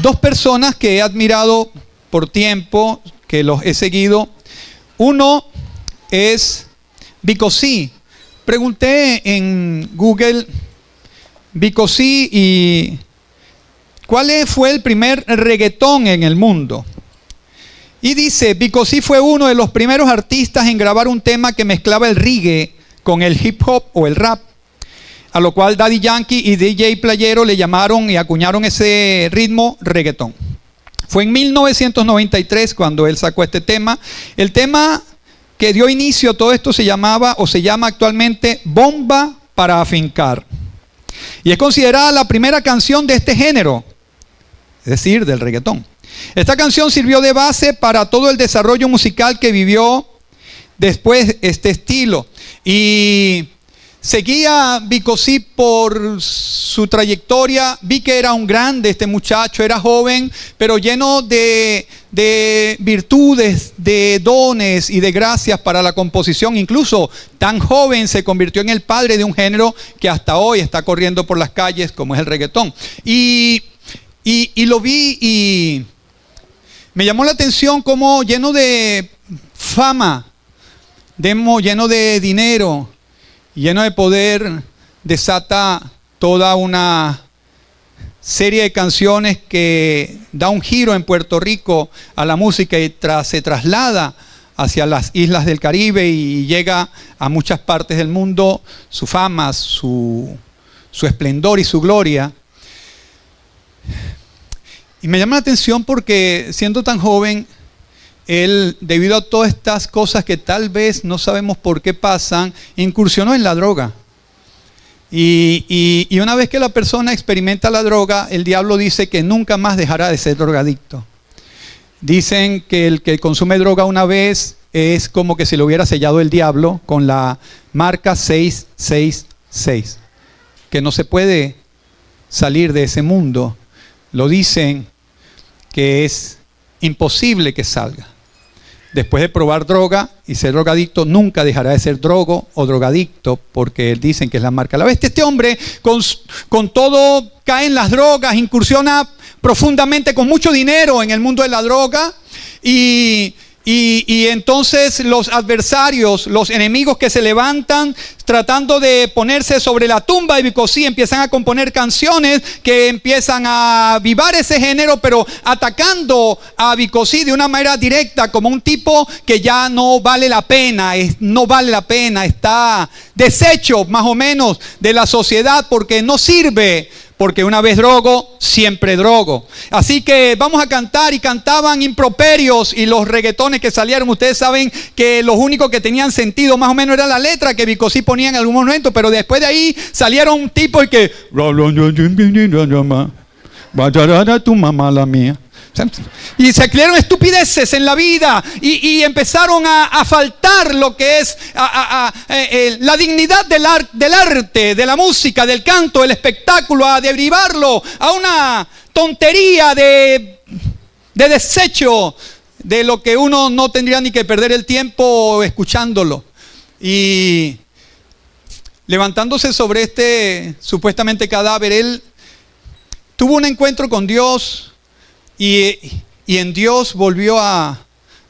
dos personas que he admirado por tiempo, que los he seguido. Uno es Vico C. Pregunté en Google Vico C y ¿cuál fue el primer reggaetón en el mundo? Y dice, Vico C fue uno de los primeros artistas en grabar un tema que mezclaba el reggae con el hip hop o el rap, a lo cual Daddy Yankee y DJ Playero le llamaron y acuñaron ese ritmo reggaetón. Fue en 1993 cuando él sacó este tema. El tema que dio inicio a todo esto se llamaba o se llama actualmente Bomba para Afincar. Y es considerada la primera canción de este género, es decir, del reggaetón. Esta canción sirvió de base para todo el desarrollo musical que vivió después este estilo. Y seguía Vico C por su trayectoria. Vi que era un grande este muchacho, era joven, pero lleno de virtudes, de dones y de gracias para la composición. Incluso tan joven se convirtió en el padre de un género que hasta hoy está corriendo por las calles, como es el reggaetón. Y lo vi y me llamó la atención como lleno de fama, lleno de dinero, lleno de poder, desata toda una serie de canciones que da un giro en Puerto Rico a la música y se traslada hacia las islas del Caribe y llega a muchas partes del mundo su fama, su esplendor y su gloria. Y me llama la atención porque siendo tan joven, él, debido a todas estas cosas que tal vez no sabemos por qué pasan, incursionó en la droga. Y una vez que la persona experimenta la droga, el diablo dice que nunca más dejará de ser drogadicto. Dicen que el que consume droga una vez es como que se le hubiera sellado el diablo con la marca 666, que no se puede salir de ese mundo. Lo dicen que es imposible que salga. Después de probar droga y ser drogadicto, nunca dejará de ser drogo o drogadicto, porque dicen que es la marca de la bestia. Este hombre con todo cae en las drogas, incursiona profundamente con mucho dinero en el mundo de la droga y entonces los adversarios, los enemigos que se levantan tratando de ponerse sobre la tumba de Vico C empiezan a componer canciones que empiezan a avivar ese género, pero atacando a Vico C de una manera directa como un tipo que ya no vale la pena, está deshecho más o menos de la sociedad porque no sirve. Porque una vez drogo, siempre drogo. Así que vamos a cantar, y cantaban improperios, y los reggaetones que salieron, ustedes saben que los únicos que tenían sentido más o menos era la letra que Vico C ponía en algún momento, pero después de ahí salieron tipos y que tu mamá la mía. Y se crearon estupideces en la vida y empezaron a faltar lo que es la dignidad del arte, de la música, del canto, del espectáculo, a derivarlo a una tontería de desecho, de lo que uno no tendría ni que perder el tiempo escuchándolo. Y levantándose sobre este supuestamente cadáver, él tuvo un encuentro con Dios. Y en Dios volvió a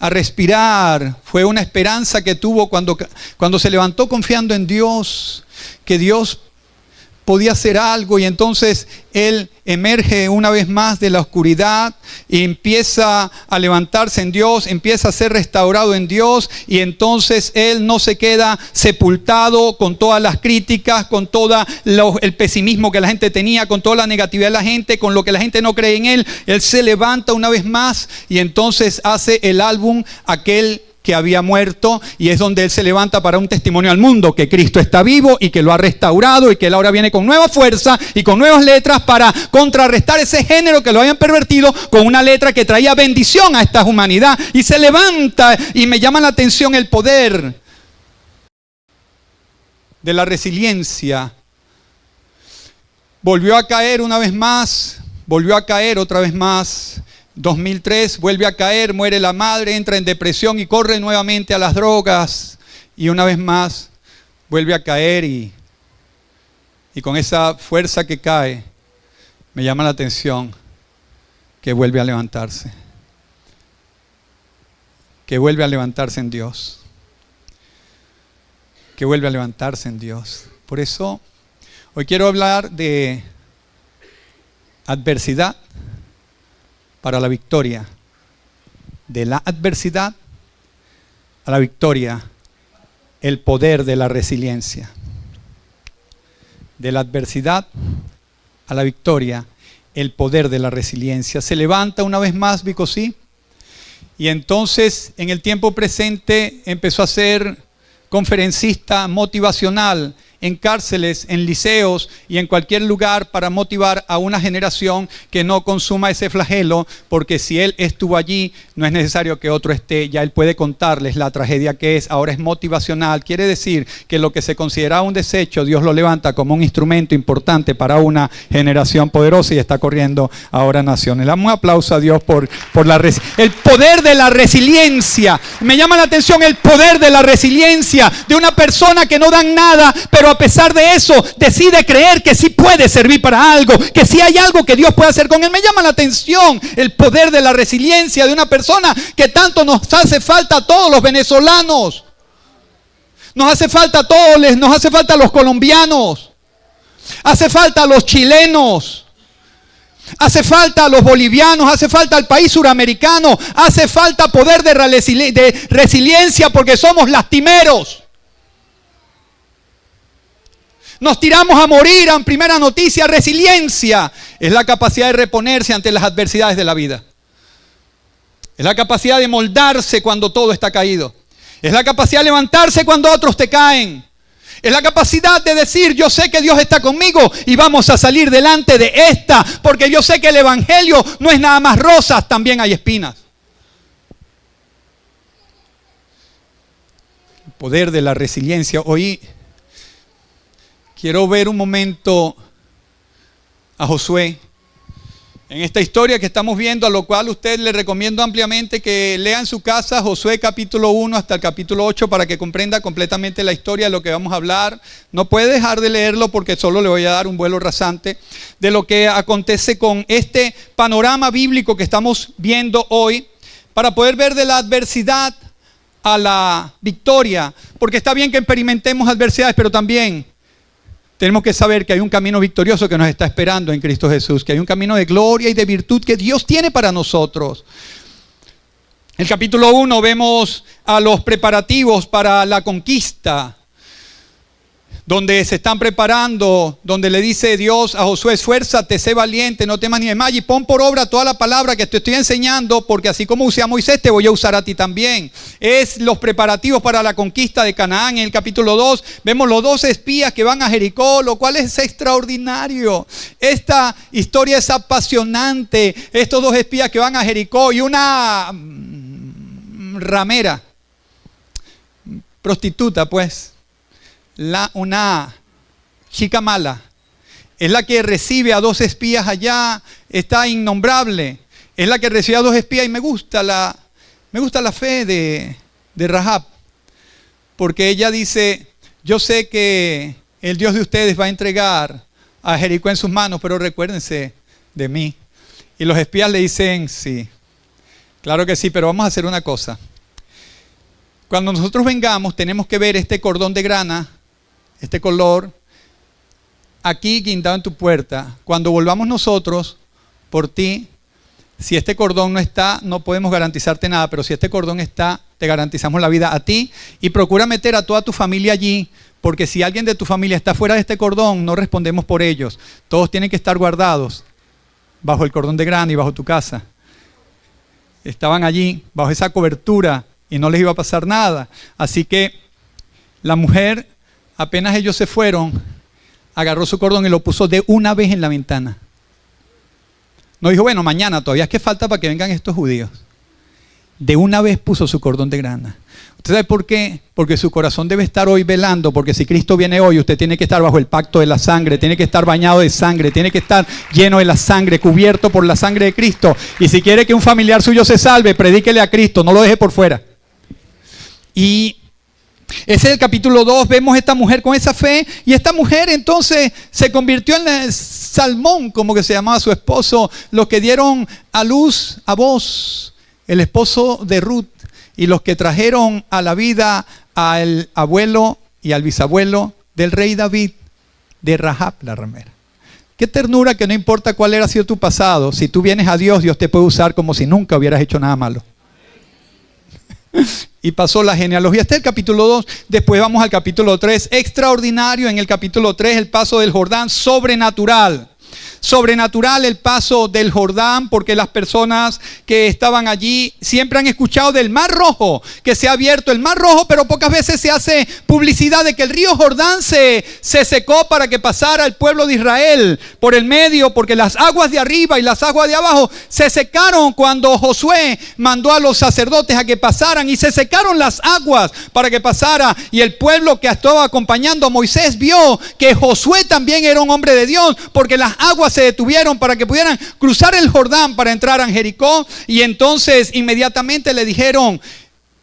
respirar. Fue una esperanza que tuvo cuando se levantó confiando en Dios, que Dios podía hacer algo, y entonces él emerge una vez más de la oscuridad y empieza a levantarse en Dios, empieza a ser restaurado en Dios, y entonces él no se queda sepultado con todas las críticas, con todo el pesimismo que la gente tenía, con toda la negatividad de la gente, con lo que la gente no cree en él. Él se levanta una vez más y entonces hace el álbum Aquel que había muerto, y es donde él se levanta para un testimonio al mundo que Cristo está vivo y que lo ha restaurado y que él ahora viene con nueva fuerza y con nuevas letras para contrarrestar ese género que lo habían pervertido, con una letra que traía bendición a esta humanidad. Y se levanta, y me llama la atención el poder de la resiliencia. Volvió a caer una vez más, volvió a caer otra vez más. 2003, vuelve a caer, muere la madre, entra en depresión y corre nuevamente a las drogas, y una vez más vuelve a caer, y con esa fuerza que cae, me llama la atención que vuelve a levantarse. Que vuelve a levantarse en Dios. Que vuelve a levantarse en Dios. Por eso, hoy quiero hablar de adversidad para la victoria. De la adversidad a la victoria. El poder de la resiliencia. De la adversidad a la victoria. El poder de la resiliencia. Se levanta una vez más Bicosí. Y entonces, en el tiempo presente, empezó a ser conferencista motivacional en cárceles, en liceos y en cualquier lugar para motivar a una generación que no consuma ese flagelo, porque si él estuvo allí, no es necesario que otro esté, ya él puede contarles la tragedia que es, ahora es motivacional. Quiere decir que lo que se consideraba un desecho, Dios lo levanta como un instrumento importante para una generación poderosa y está corriendo ahora naciones. Le damos un aplauso a Dios por el poder de la resiliencia. Me llama la atención el poder de la resiliencia de una persona que no dan nada, pero a pesar de eso decide creer que sí puede servir para algo, que sí hay algo que Dios puede hacer con él. Me llama la atención el poder de la resiliencia de una persona que tanto nos hace falta a todos los venezolanos. Nos hace falta a todos, nos hace falta a los colombianos, hace falta a los chilenos, hace falta a los bolivianos, hace falta al país suramericano, hace falta poder de resiliencia porque somos lastimeros. Nos tiramos a morir en primera noticia. Resiliencia es la capacidad de reponerse ante las adversidades de la vida. Es la capacidad de moldarse cuando todo está caído. Es la capacidad de levantarse cuando otros te caen. Es la capacidad de decir, yo sé que Dios está conmigo y vamos a salir delante de esta, porque yo sé que el evangelio no es nada más rosas, también hay espinas. El poder de la resiliencia. Hoy quiero ver un momento a Josué en esta historia que estamos viendo, a lo cual usted le recomiendo ampliamente que lea en su casa Josué capítulo 1 hasta el capítulo 8 para que comprenda completamente la historia de lo que vamos a hablar. No puede dejar de leerlo porque solo le voy a dar un vuelo rasante de lo que acontece con este panorama bíblico que estamos viendo hoy, para poder ver de la adversidad a la victoria, porque está bien que experimentemos adversidades, pero también tenemos que saber que hay un camino victorioso que nos está esperando en Cristo Jesús, que hay un camino de gloria y de virtud que Dios tiene para nosotros. En el capítulo 1 vemos a los preparativos para la conquista, donde se están preparando, donde le dice Dios a Josué, esfuérzate, sé valiente, no temas ni desmayes y pon por obra toda la palabra que te estoy enseñando, porque así como usé a Moisés, te voy a usar a ti también. Es los preparativos para la conquista de Canaán. En el capítulo 2 vemos los 2 espías que van a Jericó, lo cual es extraordinario. Esta historia es apasionante. Estos 2 espías que van a Jericó y una ramera, prostituta pues, una chica mala, es la que recibe a 2 espías allá, está innombrable, es la que recibe a 2 espías y me gusta la fe de Rahab, porque ella dice, yo sé que el Dios de ustedes va a entregar a Jericó en sus manos, pero recuérdense de mí. Y los espías le dicen, sí, claro que sí, pero vamos a hacer una cosa. Cuando nosotros vengamos tenemos que ver este cordón de grana, este color, aquí guindado en tu puerta. Cuando volvamos nosotros por ti, si este cordón no está, no podemos garantizarte nada, pero si este cordón está, te garantizamos la vida a ti, y procura meter a toda tu familia allí, porque si alguien de tu familia está fuera de este cordón, no respondemos por ellos. Todos tienen que estar guardados bajo el cordón de grana y bajo tu casa. Estaban allí, bajo esa cobertura, y no les iba a pasar nada. Así que la mujer, apenas ellos se fueron, agarró su cordón y lo puso de una vez en la ventana. No dijo, bueno, mañana todavía es que falta para que vengan estos judíos. De una vez puso su cordón de grana. ¿Usted sabe por qué? Porque su corazón debe estar hoy velando, porque si Cristo viene hoy, usted tiene que estar bajo el pacto de la sangre, tiene que estar bañado de sangre, tiene que estar lleno de la sangre, cubierto por la sangre de Cristo. Y si quiere que un familiar suyo se salve, predíquele a Cristo, no lo deje por fuera. Y Ese es el capítulo 2, vemos a esta mujer con esa fe y esta mujer entonces se convirtió en el Salmón, como que se llamaba su esposo, los que dieron a luz a Boaz, el esposo de Ruth, y los que trajeron a la vida al abuelo y al bisabuelo del rey David, de Rahab la ramera. Qué ternura que no importa cuál era sido tu pasado, si tú vienes a Dios, Dios te puede usar como si nunca hubieras hecho nada malo. Y pasó la genealogía. Este es el capítulo 2. Después vamos al capítulo 3. Extraordinario en el capítulo 3, el paso del Jordán, sobrenatural. Sobrenatural el paso del Jordán, porque las personas que estaban allí siempre han escuchado del Mar Rojo, que se ha abierto el Mar Rojo, pero pocas veces se hace publicidad de que el río Jordán se secó para que pasara el pueblo de Israel por el medio, porque las aguas de arriba y las aguas de abajo se secaron cuando Josué mandó a los sacerdotes a que pasaran, y se secaron las aguas para que pasara, y el pueblo que estaba acompañando a Moisés vio que Josué también era un hombre de Dios, porque las aguas se detuvieron para que pudieran cruzar el Jordán para entrar a Jericó. Y entonces inmediatamente le dijeron: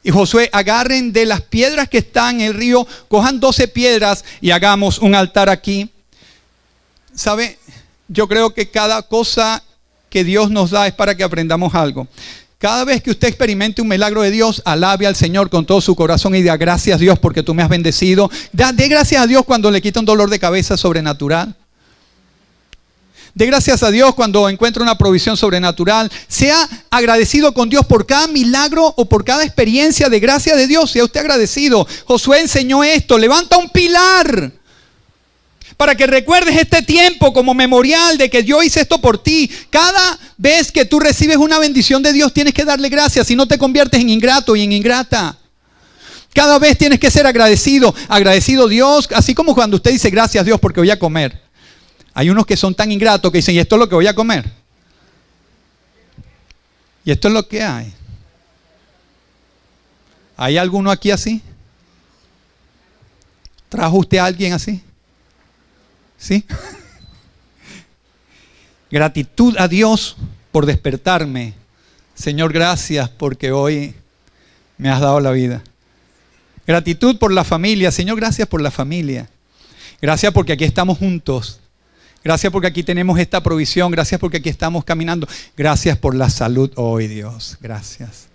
y Josué, agarren de las piedras que están en el río, cojan 12 piedras y hagamos un altar aquí. ¿Sabe? Yo creo que cada cosa que Dios nos da es para que aprendamos algo. Cada vez que usted experimente un milagro de Dios, alabe al Señor con todo su corazón y dé gracias a Dios porque tú me has bendecido. Dé gracias a Dios cuando le quita un dolor de cabeza sobrenatural. Dé gracias a Dios cuando encuentra una provisión sobrenatural. Sea agradecido con Dios por cada milagro o por cada experiencia de gracia de Dios. Sea usted agradecido. Josué enseñó esto: levanta un pilar para que recuerdes este tiempo como memorial de que yo hice esto por ti. Cada vez que tú recibes una bendición de Dios tienes que darle gracias, si no te conviertes en ingrato y en ingrata. Cada vez tienes que ser agradecido. Agradecido Dios, así como cuando usted dice gracias Dios porque voy a comer. Hay unos que son tan ingratos que dicen: y esto es lo que voy a comer. Y esto es lo que hay. ¿Hay alguno aquí así? ¿Trajo usted a alguien así? ¿Sí? Gratitud a Dios por despertarme. Señor, gracias porque hoy me has dado la vida. Gratitud por la familia. Señor, gracias por la familia. Gracias porque aquí estamos juntos. Gracias porque aquí tenemos esta provisión. Gracias porque aquí estamos caminando. Gracias por la salud hoy, Dios. Gracias.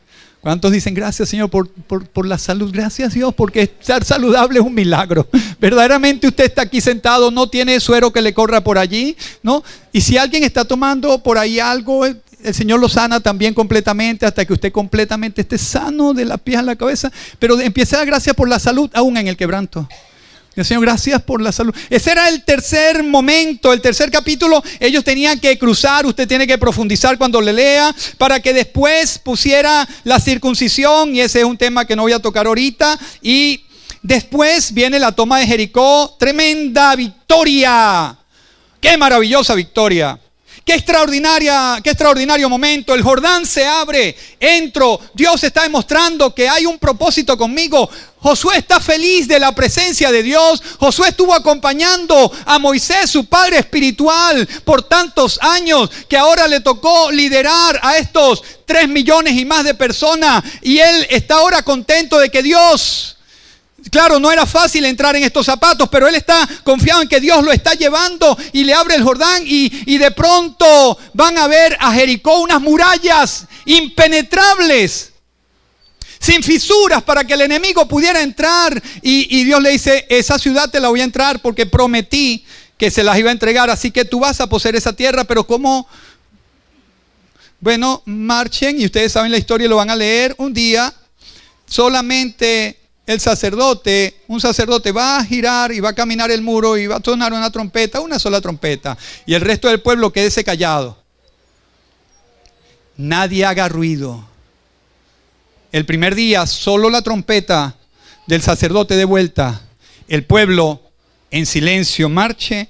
¿Cuántos dicen gracias, Señor, por la salud? Gracias, Dios, porque estar saludable es un milagro. Verdaderamente usted está aquí sentado, no tiene suero que le corra por allí, ¿no? Y si alguien está tomando por ahí algo, el Señor lo sana también completamente hasta que usted completamente esté sano de la pies a la cabeza. Pero empiece a dar gracias por la salud aún en el quebranto. Señor, gracias por la salud. Ese era el tercer momento, el tercer capítulo. Ellos tenían que cruzar, usted tiene que profundizar cuando le lea, para que después pusiera la circuncisión, y ese es un tema que no voy a tocar ahorita. Y después viene la toma de Jericó, tremenda victoria. ¡Qué maravillosa victoria! Qué extraordinario momento. El Jordán se abre, entro. Dios está demostrando que hay un propósito conmigo. Josué está feliz de la presencia de Dios. Josué estuvo acompañando a Moisés, su padre espiritual, por tantos años, que ahora le tocó liderar a estos 3 millones y más de personas. Y él está ahora contento de que Dios... Claro, no era fácil entrar en estos zapatos, pero él está confiado en que Dios lo está llevando y le abre el Jordán y de pronto van a ver a Jericó unas murallas impenetrables, sin fisuras para que el enemigo pudiera entrar. Y Dios le dice: esa ciudad te la voy a entrar porque prometí que se las iba a entregar, así que tú vas a poseer esa tierra. Pero ¿cómo? Bueno, marchen, y ustedes saben la historia y lo van a leer. Un día solamente... un sacerdote va a girar y va a caminar el muro y va a sonar una trompeta, una sola trompeta, y el resto del pueblo quédese callado. Nadie haga ruido. El primer día, solo la trompeta del sacerdote de vuelta. El pueblo en silencio marche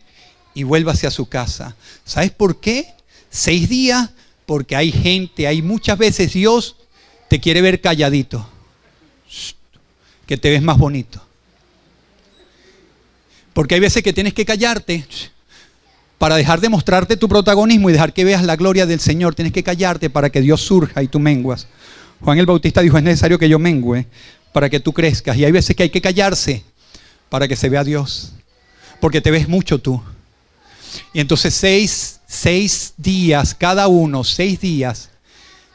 y vuelva hacia su casa. ¿Sabes por qué? 6 días, porque hay gente, hay muchas veces Dios te quiere ver calladito, que te ves más bonito. Porque hay veces que tienes que callarte para dejar de mostrarte tu protagonismo y dejar que veas la gloria del Señor. Tienes que callarte para que Dios surja y tú menguas. Juan el Bautista dijo: es necesario que yo mengüe para que tú crezcas. Y hay veces que hay que callarse para que se vea Dios. Porque te ves mucho tú. Y entonces 6 días, cada uno, 6 días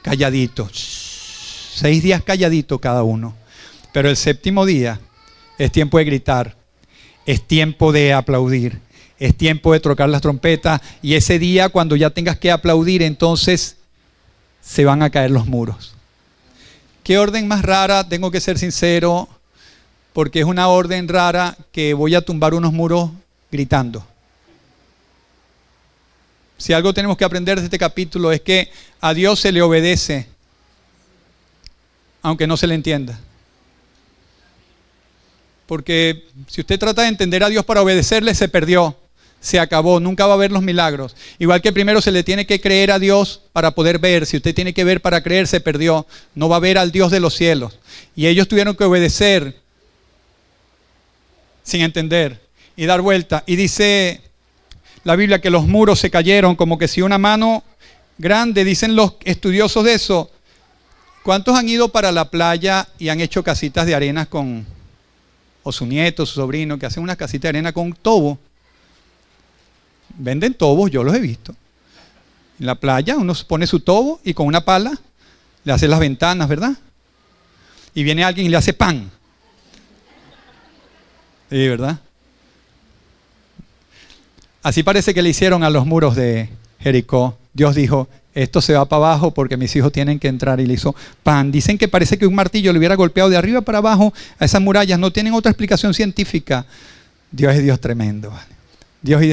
calladitos. 6 días calladitos cada uno. Pero el 7º día es tiempo de gritar. Es tiempo de aplaudir. Es tiempo de tocar las trompetas. Y ese día, cuando ya tengas que aplaudir, entonces se van a caer los muros. ¿Qué orden más rara? Tengo que ser sincero, porque es una orden rara que voy a tumbar unos muros gritando. Si algo tenemos que aprender de este capítulo es que a Dios se le obedece, aunque no se le entienda. Porque si usted trata de entender a Dios para obedecerle, se perdió, se acabó, nunca va a ver los milagros. Igual que primero se le tiene que creer a Dios para poder ver. Si usted tiene que ver para creer, se perdió. No va a ver al Dios de los cielos. Y ellos tuvieron que obedecer sin entender y dar vuelta. Y dice la Biblia que los muros se cayeron como que si una mano grande, dicen los estudiosos de eso. ¿Cuántos han ido para la playa y han hecho casitas de arena o su nieto, su sobrino, que hacen unas casitas de arena con tobo? Venden tobos, yo los he visto. En la playa uno pone su tobo y con una pala le hace las ventanas, ¿verdad? Y viene alguien y le hace pan. Sí, ¿verdad? Así parece que le hicieron a los muros de Jericó. Dios dijo, esto se va para abajo porque mis hijos tienen que entrar, y le hizo pan. Dicen que parece que un martillo le hubiera golpeado de arriba para abajo a esas murallas. No tienen otra explicación científica. Dios es Dios tremendo, ¿vale?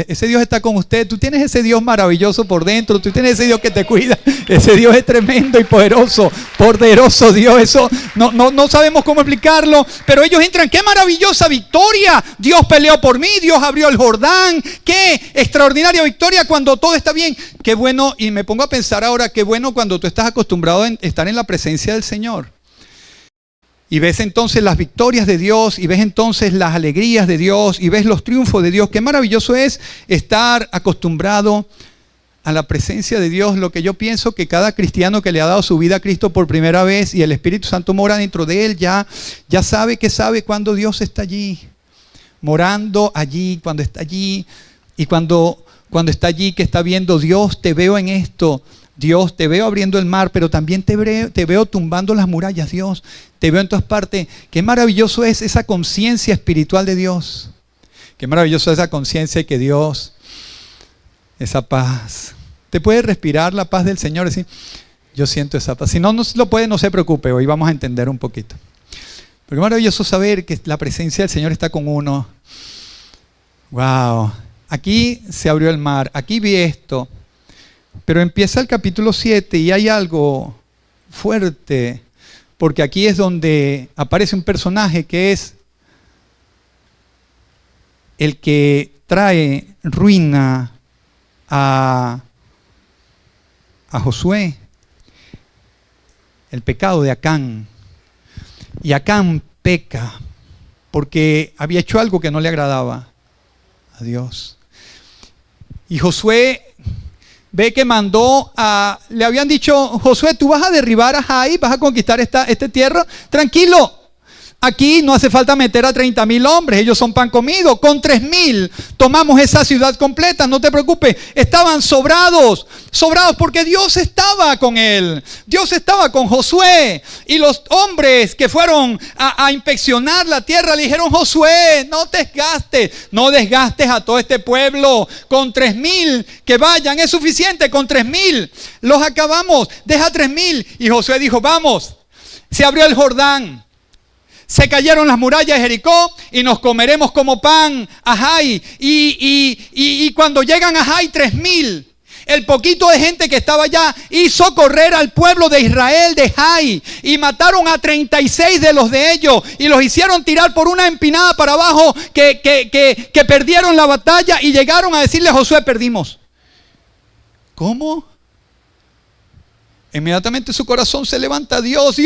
Ese Dios está con usted. Tú tienes ese Dios maravilloso por dentro. Tú tienes ese Dios que te cuida. Ese Dios es tremendo y poderoso. Poderoso Dios. Eso no sabemos cómo explicarlo. Pero ellos entran. ¡Qué maravillosa victoria! Dios peleó por mí. Dios abrió el Jordán. ¡Qué extraordinaria victoria cuando todo está bien! ¡Qué bueno! Y me pongo a pensar ahora, qué bueno cuando tú estás acostumbrado a estar en la presencia del Señor. Y ves entonces las victorias de Dios, y ves entonces las alegrías de Dios, y ves los triunfos de Dios. Qué maravilloso es estar acostumbrado a la presencia de Dios. Lo que yo pienso que cada cristiano que le ha dado su vida a Cristo por primera vez y el Espíritu Santo mora dentro de él, ya sabe cuando Dios está allí, morando allí, cuando está allí, y cuando está allí, que está viendo, Dios, te veo en esto. Dios, te veo abriendo el mar, pero también te veo tumbando las murallas, Dios. Te veo en todas partes. Qué maravilloso es esa conciencia espiritual de Dios. Qué maravilloso es esa conciencia que Dios, esa paz. Te puede respirar la paz del Señor y decir, yo siento esa paz. Si no lo puede, no se preocupe, hoy vamos a entender un poquito. Pero qué maravilloso saber que la presencia del Señor está con uno. Wow. Aquí se abrió el mar, aquí vi esto. Pero empieza el capítulo 7 y hay algo fuerte, porque aquí es donde aparece un personaje que es el que trae ruina a Josué, el pecado de Acán. Y Acán peca porque había hecho algo que no le agradaba a Dios. Y Josué ve que le habían dicho, Josué, tú vas a derribar a Jai, vas a conquistar esta tierra. Tranquilo, aquí no hace falta meter a 30,000 hombres, ellos son pan comido. Con 3,000 tomamos esa ciudad completa, no te preocupes. Estaban sobrados porque Dios estaba con él. Dios estaba con Josué. Y los hombres que fueron a inspeccionar la tierra le dijeron, Josué, no desgastes a todo este pueblo. Con 3,000 que vayan, es suficiente. Con 3,000 los acabamos, deja 3,000. Y Josué dijo, vamos. Se abrió el Jordán. Se cayeron las murallas de Jericó y nos comeremos como pan a Jai. Y cuando llegan a Jai, 3,000, el poquito de gente que estaba allá hizo correr al pueblo de Israel de Jai y mataron a 36 de los de ellos y los hicieron tirar por una empinada para abajo que perdieron la batalla y llegaron a decirle a Josué, perdimos. ¿Cómo? Inmediatamente su corazón se levanta. Dios,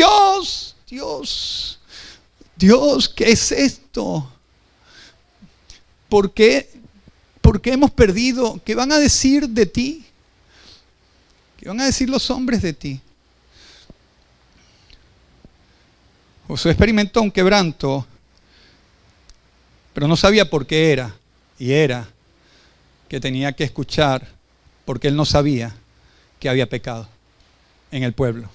¿qué es esto? ¿Por qué hemos perdido? ¿Qué van a decir de ti? ¿Qué van a decir los hombres de ti? Josué experimentó un quebranto, pero no sabía por qué era. Y era que tenía que escuchar, porque él no sabía que había pecado en el pueblo.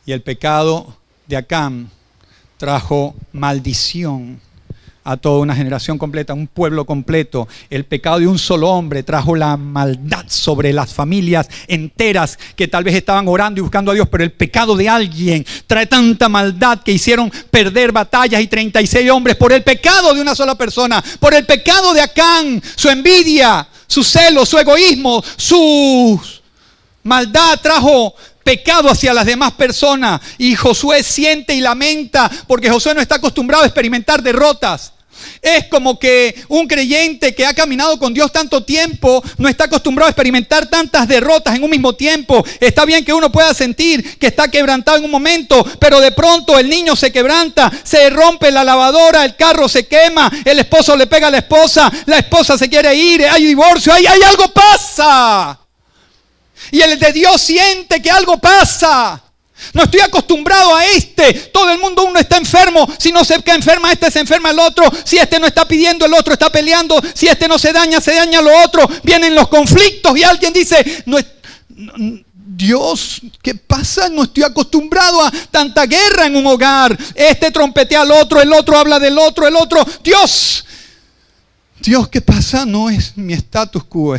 Y el pecado de Acán trajo maldición a toda una generación completa, un pueblo completo. El pecado de un solo hombre trajo la maldad sobre las familias enteras que tal vez estaban orando y buscando a Dios, pero el pecado de alguien trae tanta maldad que hicieron perder batallas y 36 hombres por el pecado de una sola persona, por el pecado de Acán, su envidia, su celo, su egoísmo, su maldad trajo pecado hacia las demás personas. Y Josué siente y lamenta porque Josué no está acostumbrado a experimentar derrotas. Es como que un creyente que ha caminado con Dios tanto tiempo no está acostumbrado a experimentar tantas derrotas en un mismo tiempo. Está bien que uno pueda sentir que está quebrantado en un momento, pero de pronto el niño se quebranta, se rompe la lavadora, el carro se quema, el esposo le pega a la esposa se quiere ir, hay divorcio, hay algo pasa. Y el de Dios siente que algo pasa. No estoy acostumbrado a todo el mundo, uno está enfermo. Si no se enferma se enferma el otro. Si no está pidiendo, el otro está peleando. Si no se daña lo otro. Vienen los conflictos y alguien dice, Dios, ¿qué pasa? No estoy acostumbrado a tanta guerra en un hogar. Trompetea al otro, el otro habla del otro, el otro. Dios, ¿qué pasa? No es mi status quo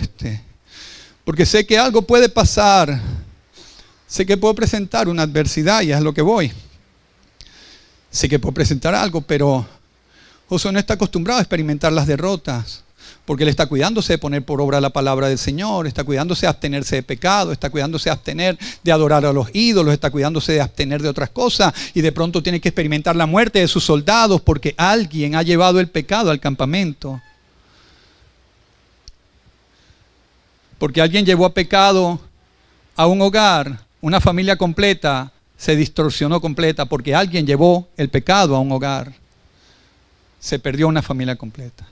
porque sé que algo puede pasar. Sé que puedo presentar una adversidad y es a lo que voy. Sé que puedo presentar algo, pero Josué no está acostumbrado a experimentar las derrotas. Porque él está cuidándose de poner por obra la palabra del Señor. Está cuidándose de abstenerse de pecado. Está cuidándose de abstener de adorar a los ídolos. Está cuidándose de abstener de otras cosas. Y de pronto tiene que experimentar la muerte de sus soldados porque alguien ha llevado el pecado al campamento. Porque alguien llevó a pecado a un hogar, una familia completa se distorsionó completa porque alguien llevó el pecado a un hogar. Se perdió una familia completa.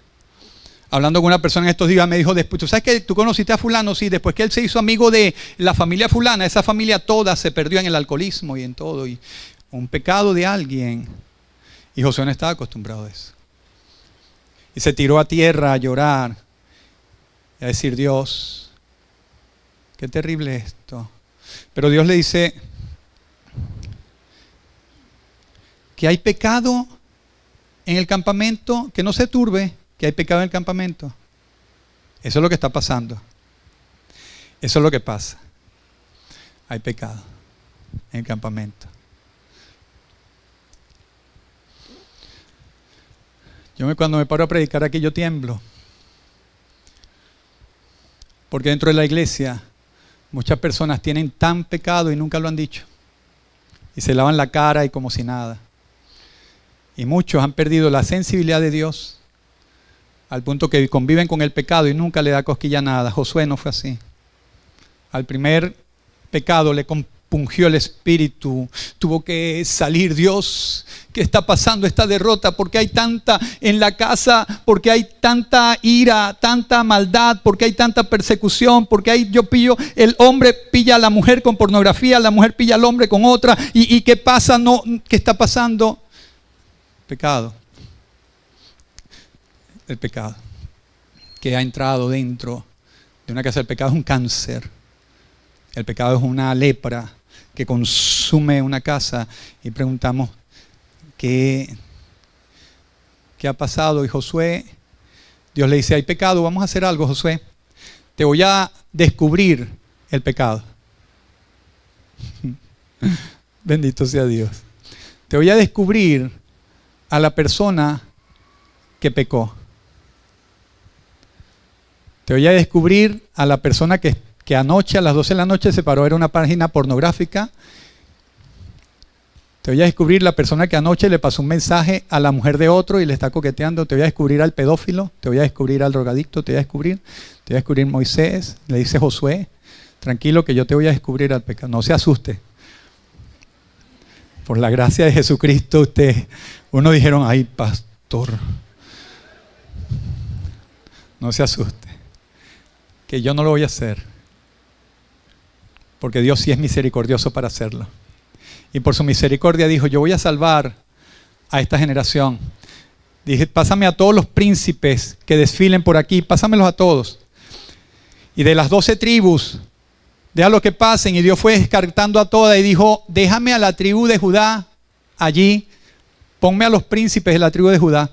Hablando con una persona en estos días me dijo después, ¿tú sabes que tú conociste a fulano? Sí, después que él se hizo amigo de la familia fulana, esa familia toda se perdió en el alcoholismo y en todo. Y un pecado de alguien. Y Josué no estaba acostumbrado a eso. Y se tiró a tierra a llorar y a decir, Dios, qué terrible esto. Pero Dios le dice que hay pecado en el campamento, que no se turbe, que hay pecado en el campamento. Eso es lo que está pasando. Eso es lo que pasa. Hay pecado en el campamento. Cuando me paro a predicar aquí yo tiemblo. Porque dentro de la iglesia muchas personas tienen tan pecado y nunca lo han dicho. Y se lavan la cara y como si nada. Y muchos han perdido la sensibilidad de Dios al punto que conviven con el pecado y nunca le da cosquilla a nada. Josué no fue así. Al primer pecado le compungió el espíritu. Tuvo que salir. Dios, ¿qué está pasando esta derrota? ¿Por qué hay tanta en la casa? ¿Por qué hay tanta ira, tanta maldad? ¿Por qué hay tanta persecución? ¿Por qué el hombre pilla a la mujer con pornografía, la mujer pilla al hombre con otra? ¿Y qué pasa? ¿Qué está pasando? Pecado. El pecado que ha entrado dentro de una casa. El pecado es un cáncer. El pecado es una lepra que consume una casa. Y preguntamos, ¿qué ha pasado? Y Josué, Dios le dice, hay pecado, vamos a hacer algo, Josué. Te voy a descubrir el pecado. Bendito sea Dios. Te voy a descubrir a la persona que pecó. Te voy a descubrir a la persona que anoche a las 12 de la noche se paró, era una página pornográfica. Te voy a descubrir la persona que anoche le pasó un mensaje a la mujer de otro y le está coqueteando. Te voy a descubrir al pedófilo, te voy a descubrir al drogadicto, te voy a descubrir Moisés. Le dice Josué, tranquilo que yo te voy a descubrir al pecado. No se asuste. Por la gracia de Jesucristo, uno dijeron, ay pastor, no se asuste, que yo no lo voy a hacer, porque Dios sí es misericordioso para hacerlo. Y por su misericordia dijo, yo voy a salvar a esta generación. Dije, pásame a todos los príncipes que desfilen por aquí, pásamelos a todos. Y de las 12 tribus, déjalo que pasen. Y Dios fue descartando a todas y dijo, déjame a la tribu de Judá allí, ponme a los príncipes de la tribu de Judá.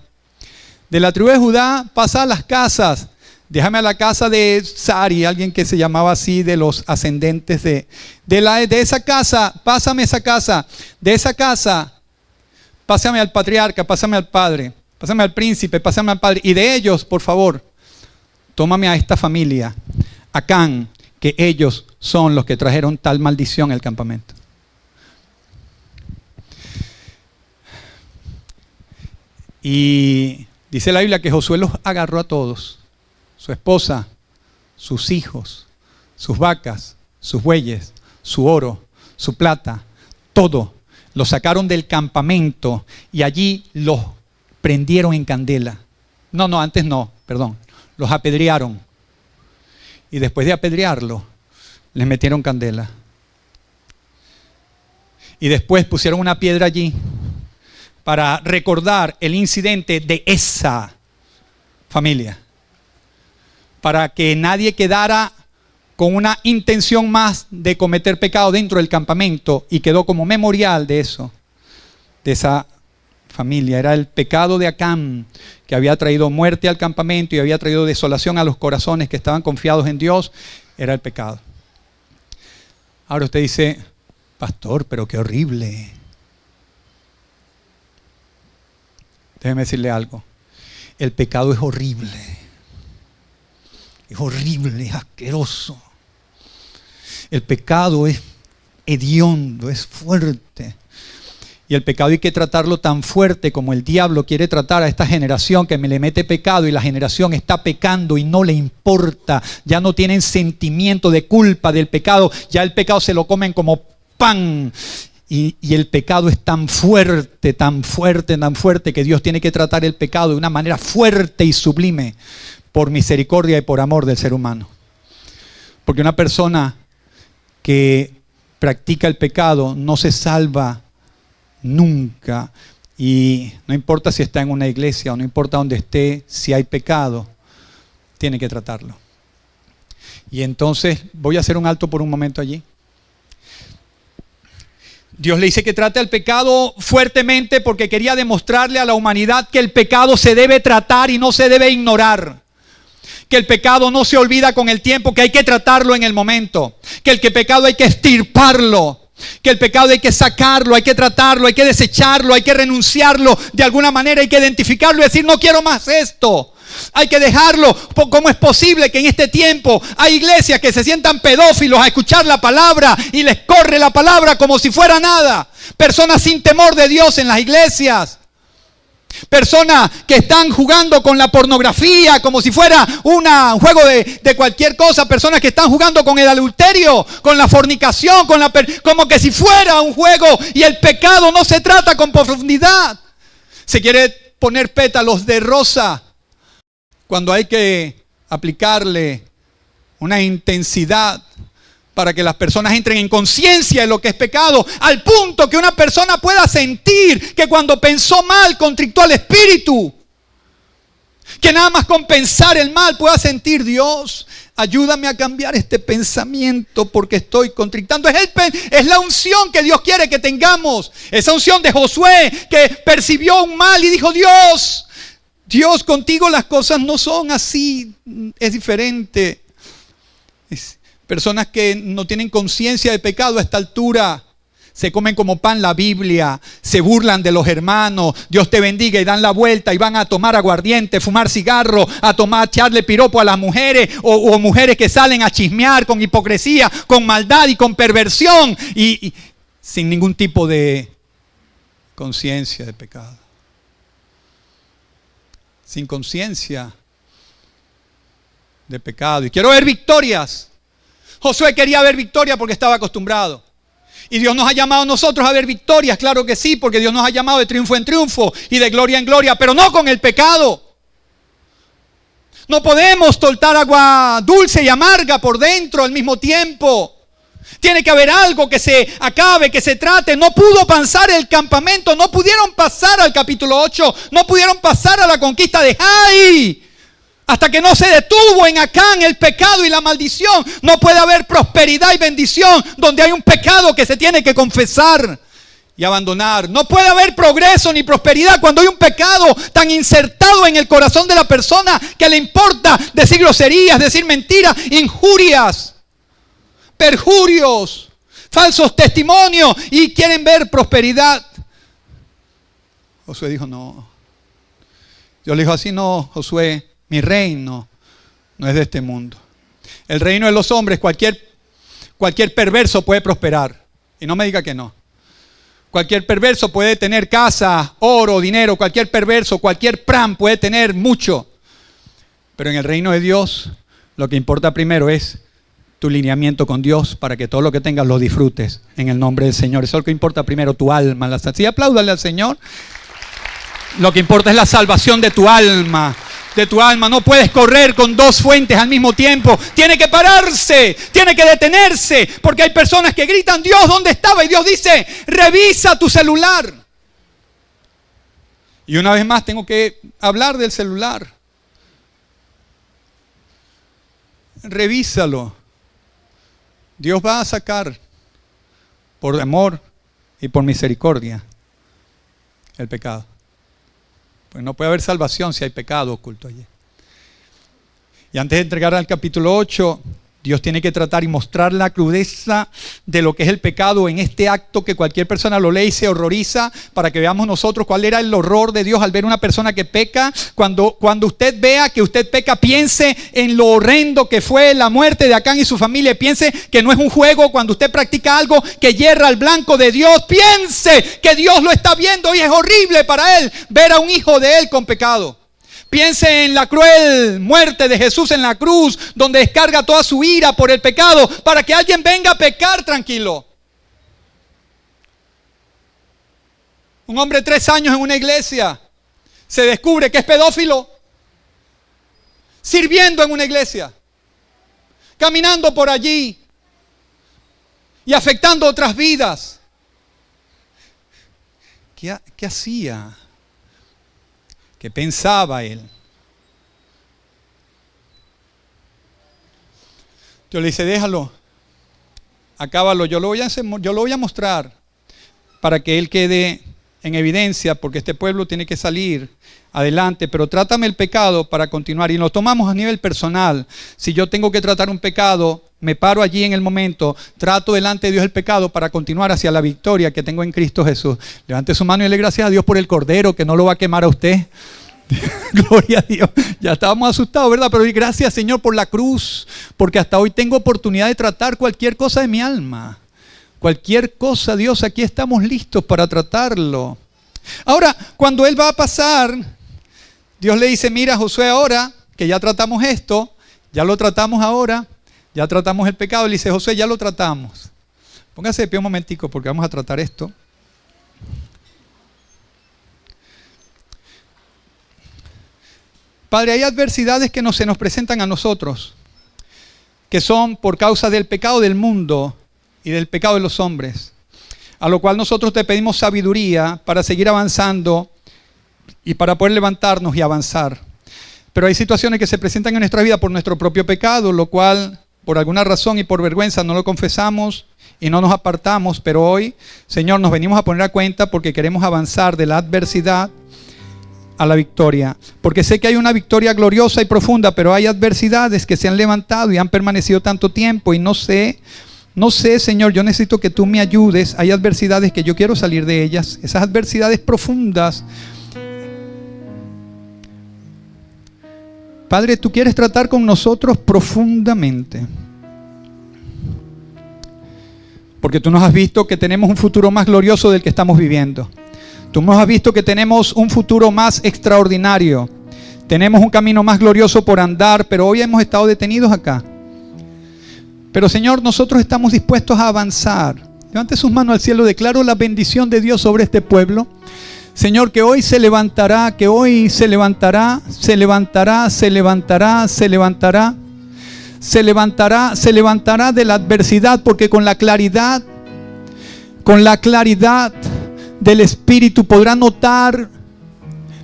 De la tribu de Judá pasa a las casas. Déjame a la casa de Sari, alguien que se llamaba así, de los ascendentes de esa casa, pásame esa casa. De esa casa, pásame al patriarca, pásame al padre, pásame al príncipe, pásame al padre. Y de ellos, por favor, tómame a esta familia, Acán, que ellos son los que trajeron tal maldición al campamento. Y dice la Biblia que Josué los agarró a todos. Su esposa, sus hijos, sus vacas, sus bueyes, su oro, su plata, todo. Los sacaron del campamento y allí los prendieron en candela. Los apedrearon. Y después de apedrearlos, les metieron candela. Y después pusieron una piedra allí para recordar el incidente de esa familia. Para que nadie quedara con una intención más de cometer pecado dentro del campamento, y quedó como memorial de eso, de esa familia. Era el pecado de Acán, que había traído muerte al campamento y había traído desolación a los corazones que estaban confiados en Dios. Era el pecado. Ahora usted dice, pastor, pero qué horrible. Déjeme decirle algo. El pecado es horrible. Es horrible, es asqueroso. El pecado es hediondo, es fuerte. Y el pecado hay que tratarlo tan fuerte como el diablo quiere tratar a esta generación, que me le mete pecado y la generación está pecando y no le importa. Ya no tienen sentimiento de culpa del pecado. Ya el pecado se lo comen como pan. Y el pecado es tan fuerte, tan fuerte, tan fuerte, que Dios tiene que tratar el pecado de una manera fuerte y sublime, por misericordia y por amor del ser humano. Porque una persona que practica el pecado no se salva nunca. Y no importa si está en una iglesia o no importa dónde esté, si hay pecado, tiene que tratarlo. Y entonces voy a hacer un alto por un momento allí. Dios le dice que trate el pecado fuertemente porque quería demostrarle a la humanidad que el pecado se debe tratar y no se debe ignorar. Que el pecado no se olvida con el tiempo, que hay que tratarlo en el momento. Que el pecado hay que extirparlo. Que el pecado hay que sacarlo, hay que tratarlo, hay que desecharlo, hay que renunciarlo de alguna manera, hay que identificarlo y decir, no quiero más esto. Hay que dejarlo. ¿Cómo es posible que en este tiempo hay iglesias que se sientan pedófilos a escuchar la palabra y les corre la palabra como si fuera nada? Personas sin temor de Dios en las iglesias. Personas que están jugando con la pornografía como si fuera un juego de cualquier cosa. Personas que están jugando con el adulterio, con la fornicación, como que si fuera un juego. Y el pecado no se trata con profundidad. Se quiere poner pétalos de rosa cuando hay que aplicarle una intensidad para que las personas entren en conciencia de lo que es pecado, al punto que una persona pueda sentir que cuando pensó mal contrictó al espíritu, que nada más con pensar el mal pueda sentir, Dios, ayúdame a cambiar este pensamiento porque estoy contrictando. Es la unción que Dios quiere que tengamos, esa unción de Josué que percibió un mal y dijo, Dios, contigo las cosas no son así, es diferente. Personas que no tienen conciencia de pecado a esta altura se comen como pan la Biblia, se burlan de los hermanos, Dios te bendiga, y dan la vuelta y van a tomar aguardiente, fumar cigarro, echarle piropo a las mujeres o mujeres que salen a chismear con hipocresía, con maldad y con perversión y sin ningún tipo de conciencia de pecado. Sin conciencia de pecado. Y quiero ver victorias. Josué quería ver victoria porque estaba acostumbrado. Y Dios nos ha llamado a nosotros a ver victorias, claro que sí, porque Dios nos ha llamado de triunfo en triunfo y de gloria en gloria, pero no con el pecado. No podemos soltar agua dulce y amarga por dentro al mismo tiempo. Tiene que haber algo que se acabe, que se trate. No pudo pasar el campamento, no pudieron pasar al capítulo 8, no pudieron pasar a la conquista de Jai. Hasta que no se detuvo en Acán el pecado y la maldición. No puede haber prosperidad y bendición donde hay un pecado que se tiene que confesar y abandonar. No puede haber progreso ni prosperidad cuando hay un pecado tan insertado en el corazón de la persona que le importa decir groserías, decir mentiras, injurias, perjurios, falsos testimonios y quieren ver prosperidad. Josué dijo, no. Dios le dijo, así no, Josué, mi reino no es de este mundo. El reino de los hombres, cualquier perverso puede prosperar. Y no me diga que no. Cualquier perverso puede tener casa, oro, dinero. Cualquier perverso, cualquier pran puede tener mucho. Pero en el reino de Dios, lo que importa primero es tu lineamiento con Dios para que todo lo que tengas lo disfrutes en el nombre del Señor. Eso es lo que importa primero, tu alma. Sí, apláudale al Señor. Lo que importa es la salvación de tu alma. De tu alma. No puedes correr con dos fuentes al mismo tiempo. Tiene que pararse, tiene que detenerse, porque hay personas que gritan, Dios, ¿dónde estaba? Y Dios dice, revisa tu celular. Y una vez más tengo que hablar del celular. Revísalo. Dios va a sacar por amor y por misericordia el pecado. Pues no puede haber salvación si hay pecado oculto allí. Y antes de entregar al capítulo 8, Dios tiene que tratar y mostrar la crudeza de lo que es el pecado en este acto que cualquier persona lo lee y se horroriza, para que veamos nosotros cuál era el horror de Dios al ver una persona que peca. Cuando usted vea que usted peca, piense en lo horrendo que fue la muerte de Acán y su familia. Piense que no es un juego. Cuando usted practica algo que hierra al blanco de Dios, piense que Dios lo está viendo y es horrible para él ver a un hijo de él con pecado. Piense en la cruel muerte de Jesús en la cruz, donde descarga toda su ira por el pecado, para que alguien venga a pecar tranquilo. Un hombre 3 años en una iglesia, se descubre que es pedófilo, sirviendo en una iglesia, caminando por allí y afectando otras vidas. ¿Qué hacía? ¿Qué pensaba él? Yo le dice, déjalo, acábalo, yo lo voy a mostrar para que él quede en evidencia, porque este pueblo tiene que salir adelante, pero trátame el pecado para continuar. Y lo tomamos a nivel personal. Si yo tengo que tratar un pecado, me paro allí en el momento, trato delante de Dios el pecado para continuar hacia la victoria que tengo en Cristo Jesús. Levante su mano y dele gracias a Dios por el Cordero, que no lo va a quemar a usted. Gloria a Dios. Ya estábamos asustados, ¿verdad? Pero gracias, Señor, por la cruz, porque hasta hoy tengo oportunidad de tratar cualquier cosa de mi alma. Cualquier cosa, Dios, aquí estamos listos para tratarlo. Ahora, cuando Él va a pasar, Dios le dice, mira, Josué, ahora que ya tratamos esto, ya lo tratamos ahora, ya tratamos el pecado. Le dice, Josué, ya lo tratamos. Póngase de pie un momentico porque vamos a tratar esto. Padre, hay adversidades que se nos presentan a nosotros, que son por causa del pecado del mundo y del pecado de los hombres, a lo cual nosotros te pedimos sabiduría para seguir avanzando y para poder levantarnos y avanzar. Pero hay situaciones que se presentan en nuestra vida por nuestro propio pecado, lo cual por alguna razón y por vergüenza no lo confesamos y no nos apartamos. Pero hoy, Señor, nos venimos a poner a cuenta porque queremos avanzar de la adversidad a la victoria. Porque sé que hay una victoria gloriosa y profunda, pero hay adversidades que se han levantado y han permanecido tanto tiempo y no sé, Señor, yo necesito que tú me ayudes. Hay adversidades que yo quiero salir de ellas, esas adversidades profundas. Padre, tú quieres tratar con nosotros profundamente. Porque tú nos has visto que tenemos un futuro más glorioso del que estamos viviendo. Tú nos has visto que tenemos un futuro más extraordinario. Tenemos un camino más glorioso por andar, pero hoy hemos estado detenidos acá. Pero Señor, nosotros estamos dispuestos a avanzar. Levante sus manos al cielo, declaro la bendición de Dios sobre este pueblo. Señor, que hoy se levantará, se levantará. se levantará de la adversidad, porque con la claridad del Espíritu podrá notar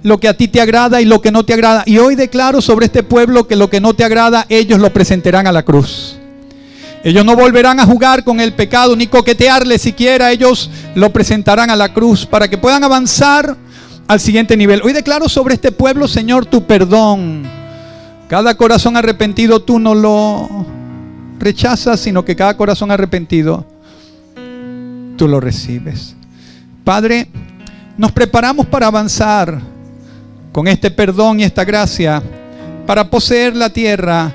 lo que a ti te agrada y lo que no te agrada. Y hoy declaro sobre este pueblo que lo que no te agrada, ellos lo presentarán a la cruz. Ellos no volverán a jugar con el pecado ni coquetearle siquiera. Ellos lo presentarán a la cruz para que puedan avanzar al siguiente nivel. Hoy declaro sobre este pueblo, Señor, tu perdón. Cada corazón arrepentido tú no lo rechazas, sino que cada corazón arrepentido tú lo recibes. Padre, nos preparamos para avanzar con este perdón y esta gracia, para poseer la tierra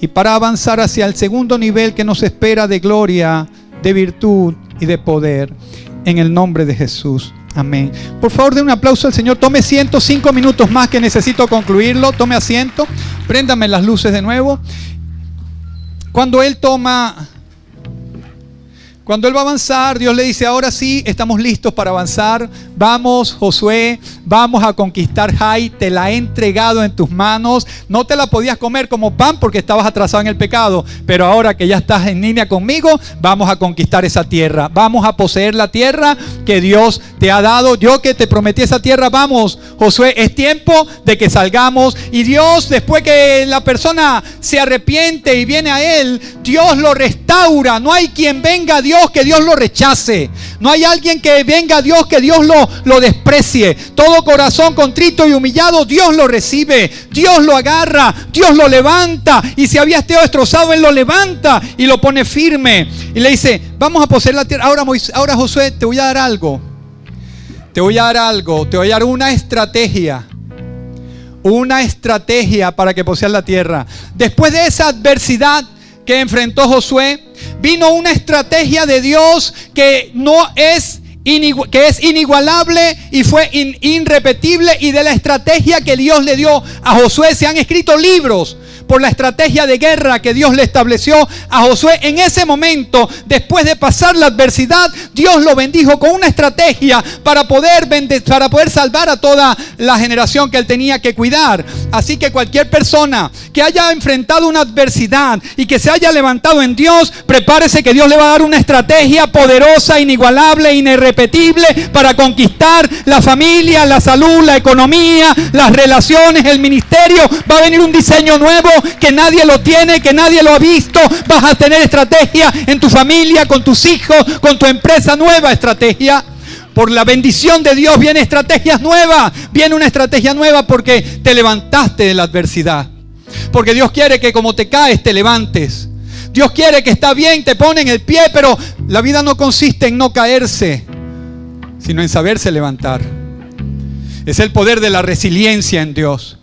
y para avanzar hacia el segundo nivel que nos espera de gloria, de virtud y de poder. En el nombre de Jesús. Amén. Por favor, den un aplauso al Señor. Tome asiento, 5 minutos más que necesito concluirlo. Tome asiento. Préndame las luces de nuevo. Cuando Él va a avanzar, Dios le dice: ahora sí, estamos listos para avanzar. Vamos, Josué, vamos a conquistar Jai. Te la he entregado en tus manos. No te la podías comer como pan porque estabas atrasado en el pecado. Pero ahora que ya estás en línea conmigo, vamos a conquistar esa tierra. Vamos a poseer la tierra que Dios te ha dado. Yo que te prometí esa tierra. Vamos, Josué, es tiempo de que salgamos. Y Dios, después que la persona se arrepiente y viene a Él, Dios lo restaura. No hay quien venga a Dios que Dios lo rechace. No hay alguien que venga a Dios que Dios lo desprecie. Todo corazón contrito y humillado, Dios lo recibe. Dios lo agarra, Dios lo levanta. Y si había estado destrozado, Él lo levanta y lo pone firme. Y le dice: vamos a poseer la tierra. Ahora Josué, te voy a dar algo. Te voy a dar una estrategia. Una estrategia para que poseas la tierra. Después de esa adversidad que enfrentó Josué, vino una estrategia de Dios que es inigualable y fue irrepetible. Y de la estrategia que Dios le dio a Josué se han escrito libros, por la estrategia de guerra que Dios le estableció a Josué. En ese momento, después de pasar la adversidad, Dios lo bendijo con una estrategia para poder salvar a toda la generación que él tenía que cuidar. Así que cualquier persona que haya enfrentado una adversidad y que se haya levantado en Dios, prepárese que Dios le va a dar una estrategia poderosa, inigualable, irrepetible para conquistar la familia, la salud, la economía, las relaciones, el ministerio. Va a venir un diseño nuevo que nadie lo tiene, que nadie lo ha visto. Vas a tener estrategia en tu familia, con tus hijos, con tu empresa, nueva estrategia. Por la bendición de Dios viene estrategias nuevas. Viene una estrategia nueva porque te levantaste de la adversidad. Porque Dios quiere que como te caes te levantes. Dios quiere que está bien, te pone en el pie, pero la vida no consiste en no caerse, sino en saberse levantar. Es el poder de la resiliencia en Dios.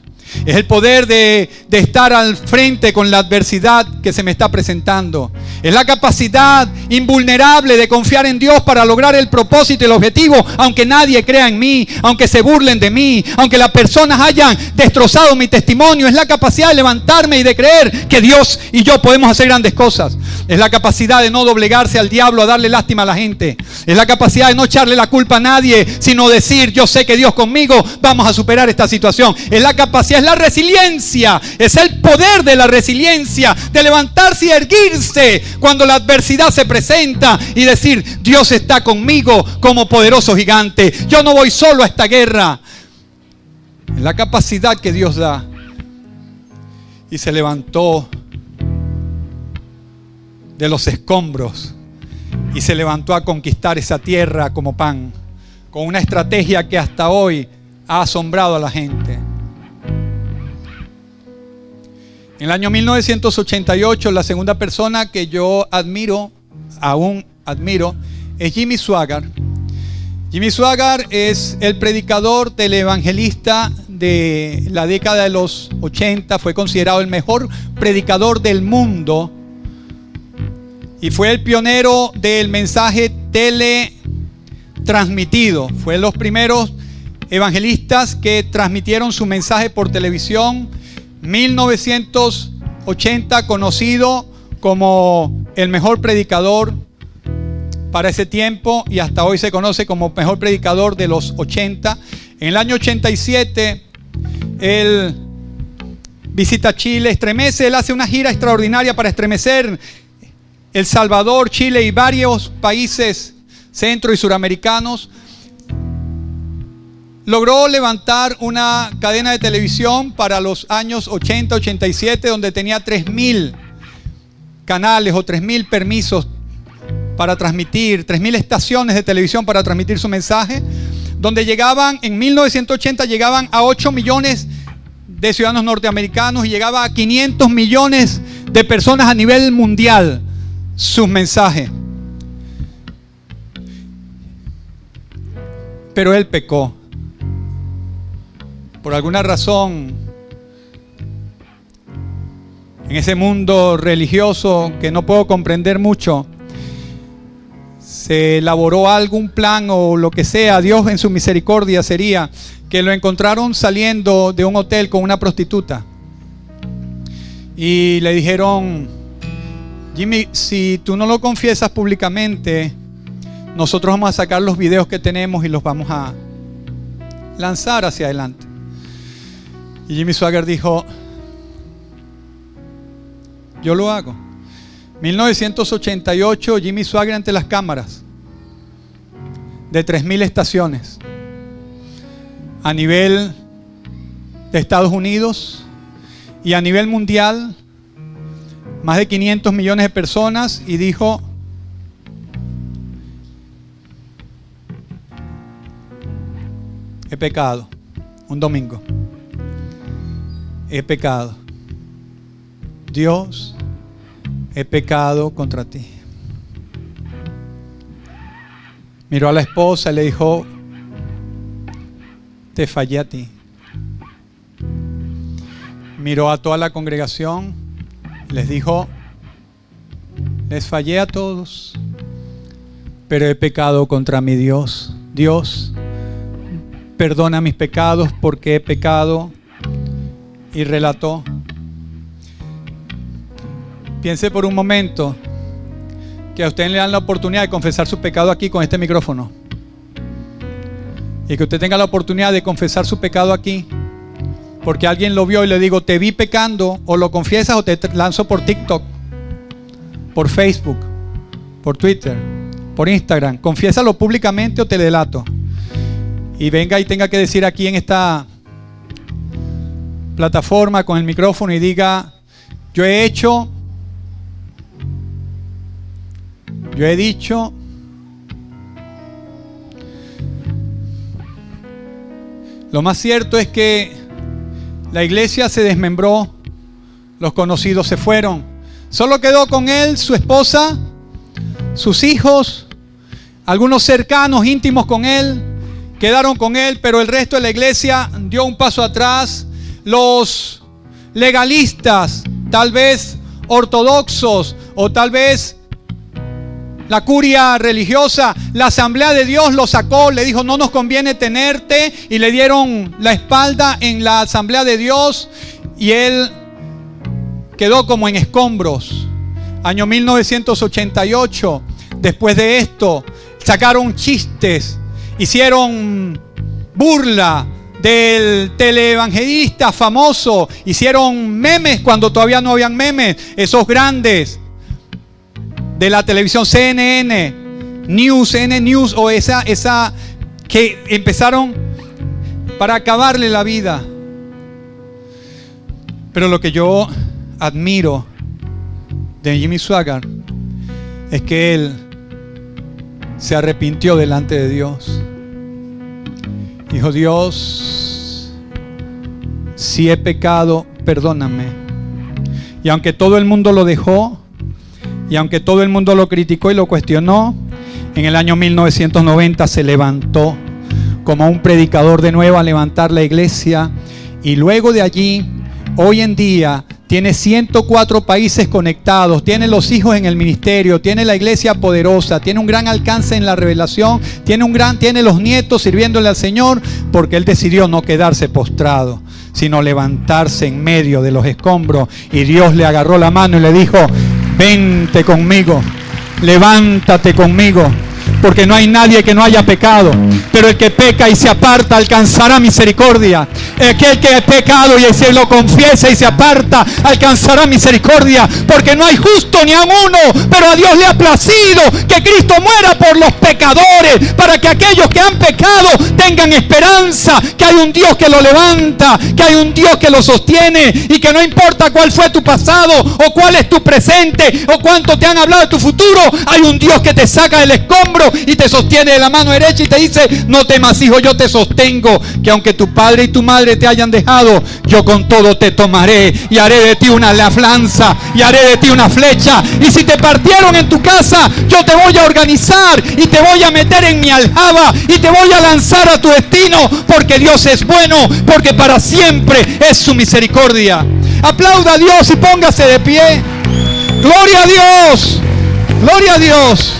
Es el poder de estar al frente con la adversidad que se me está presentando. Es la capacidad invulnerable de confiar en Dios para lograr el propósito y el objetivo, aunque nadie crea en mí, aunque se burlen de mí, aunque las personas hayan destrozado mi testimonio. Es la capacidad de levantarme y de creer que Dios y yo podemos hacer grandes cosas. Es la capacidad de no doblegarse al diablo a darle lástima a la gente. Es la capacidad de no echarle la culpa a nadie, sino decir: yo sé que Dios conmigo, vamos a superar esta situación. Es la capacidad, es la resiliencia, es el poder de la resiliencia, de levantarse y erguirse cuando la adversidad se presenta y decir: Dios está conmigo como poderoso gigante. Yo no voy solo a esta guerra. Es la capacidad que Dios da. Y se levantó de los escombros y se levantó a conquistar esa tierra como pan, con una estrategia que hasta hoy ha asombrado a la gente. En el año 1988, la segunda persona que yo aún admiro, es Jimmy Swaggart. Jimmy Swaggart es el predicador televangelista de la década de los 80. Fue considerado el mejor predicador del mundo y fue el pionero del mensaje teletransmitido. Fue de los primeros evangelistas que transmitieron su mensaje por televisión. 1980, conocido como el mejor predicador para ese tiempo, y hasta hoy se conoce como mejor predicador de los 80. En el año 87 él visita Chile, estremece, él hace una gira extraordinaria para estremecer El Salvador, Chile y varios países centro y suramericanos. Logró levantar una cadena de televisión para los años 80-87, donde tenía 3.000 canales o 3.000 permisos para transmitir, 3.000 estaciones de televisión para transmitir su mensaje, donde llegaban, en 1980 llegaban a 8 millones de ciudadanos norteamericanos y llegaba a 500 millones de personas a nivel mundial sus mensajes. Pero él pecó. Por alguna razón, en ese mundo religioso que no puedo comprender mucho, se elaboró algún plan o lo que sea. Dios en su misericordia sería que lo encontraron saliendo de un hotel con una prostituta. Y le dijeron: Jimmy, si tú no lo confiesas públicamente, nosotros vamos a sacar los videos que tenemos y los vamos a lanzar hacia adelante. Y Jimmy Swaggart dijo: yo lo hago. 1988, Jimmy Swaggart ante las cámaras de 3.000 estaciones a nivel de Estados Unidos y a nivel mundial, más de 500 millones de personas, y dijo: he pecado. Un domingo. He pecado. Dios, he pecado contra ti. Miró a la esposa y le dijo: te fallé a ti. Miró a toda la congregación y les dijo: les fallé a todos, pero he pecado contra mi Dios. Dios, perdona mis pecados porque he pecado. Y relató. Piense por un momento que a usted le dan la oportunidad de confesar su pecado aquí con este micrófono. Y que usted tenga la oportunidad de confesar su pecado aquí porque alguien lo vio y le digo: te vi pecando, o lo confiesas o te lanzo por TikTok, por Facebook, por Twitter, por Instagram. Confiésalo públicamente o te delato. Y venga y tenga que decir aquí en esta plataforma con el micrófono y diga: yo he hecho, yo he dicho, lo más cierto es que la iglesia se desmembró, los conocidos se fueron, solo quedó con él su esposa, sus hijos, algunos cercanos, íntimos con él, quedaron con él, pero el resto de la iglesia dio un paso atrás. Los legalistas, tal vez ortodoxos, o tal vez la curia religiosa, la Asamblea de Dios lo sacó, le dijo: no nos conviene tenerte, y le dieron la espalda en la Asamblea de Dios, y él quedó como en escombros. Año 1988, después de esto, sacaron chistes, hicieron burla del teleevangelista famoso, hicieron memes cuando todavía no habían memes, esos grandes de la televisión, CNN News, o esa que empezaron para acabarle la vida. Pero lo que yo admiro de Jimmy Swaggart es que él se arrepintió delante de Dios. Dijo: Dios, si he pecado, perdóname. Y aunque todo el mundo lo dejó, y aunque todo el mundo lo criticó y lo cuestionó, en el año 1990 se levantó como un predicador de nuevo a levantar la iglesia. Y luego de allí, hoy en día, tiene 104 países conectados, tiene los hijos en el ministerio, tiene la iglesia poderosa, tiene un gran alcance en la revelación, tiene los nietos sirviéndole al Señor, porque él decidió no quedarse postrado, sino levantarse en medio de los escombros. Y Dios le agarró la mano y le dijo: vente conmigo, levántate conmigo, porque no hay nadie que no haya pecado. Pero el que peca y se aparta alcanzará misericordia. Aquel que ha pecado y se lo confiesa y se aparta alcanzará misericordia, porque no hay justo ni a uno, pero a Dios le ha placido que Cristo muera por los pecadores, para que aquellos que han pecado tengan esperanza, que hay un Dios que lo levanta, que hay un Dios que lo sostiene, y que no importa cuál fue tu pasado o cuál es tu presente o cuánto te han hablado de tu futuro, hay un Dios que te saca del escombro y te sostiene de la mano derecha y te dice: no temas, hijo, yo te sostengo, que aunque tu padre y tu madre te hayan dejado, yo con todo te tomaré y haré de ti una lanza y haré de ti una flecha. Y si te partieron en tu casa, yo te voy a organizar y te voy a meter en mi aljaba y te voy a lanzar a tu destino, porque Dios es bueno, porque para siempre es su misericordia. Aplauda a Dios y póngase de pie. Gloria a Dios, gloria a Dios.